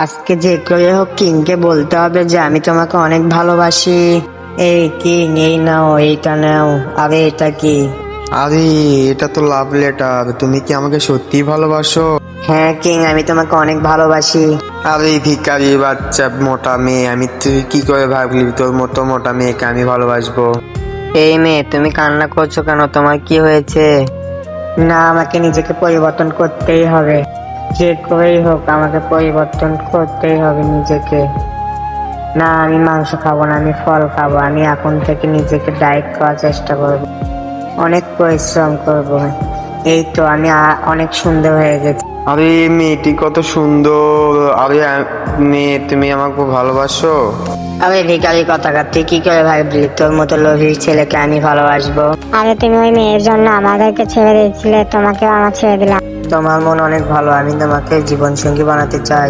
আজকে যে করে হোক কিংকে বলতে হবে যে আমি তোমাকে অনেক ভালোবাসি। এই কিং, এই নাও, এইটা নাও। আরে এটা কি? আরে এটা তো লাভ লেটার, তুমি কি আমাকে সত্যিই ভালোবাসো? হ্যাঁ কিং, আমি তোমাকে অনেক ভালোবাসি। আরে ভিখারি বাচ্চা মোটা মেয়ে, আমি তুই কি করে ভাবলি তোর মতো মোটা মেয়েকে আমি ভালোবাসবো? এই মেয়ে, তুমি কান্না করছো কেন? তোমার কি হয়েছে? না, আমাকে নিজেকে পরিবর্তন করতেই হবে। যে করেই হোক আমাকে পরিবর্তন করতেই হবে নিজেকে। না, আমি মাংস খাবো না, আমি ফল খাবো। আমি এখন থেকে নিজেকে ডায়েট করার চেষ্টা করব, অনেক পরিশ্রম করব। এই তো আমি অনেক সুন্দর হয়ে গেছি। আরে মেয়েটি কত সুন্দর। আরে মেয়ে, তুমি আমাকে ভালোবাসো? আরে ভিখারি কথাকার, তুই কি করে ভাবলি তোর মতো লোভী ছেলেকে আমি ভালোবাসবো? আরে তুমি ওই মেয়ের জন্য আমাদেরকে ছেড়ে দিয়েছিলে, তোমাকেও আমার ছেড়ে দিলাম। তোমার মন অনেক ভালো, আমি তোমাকে জীবন সঙ্গী বানাতে চাই।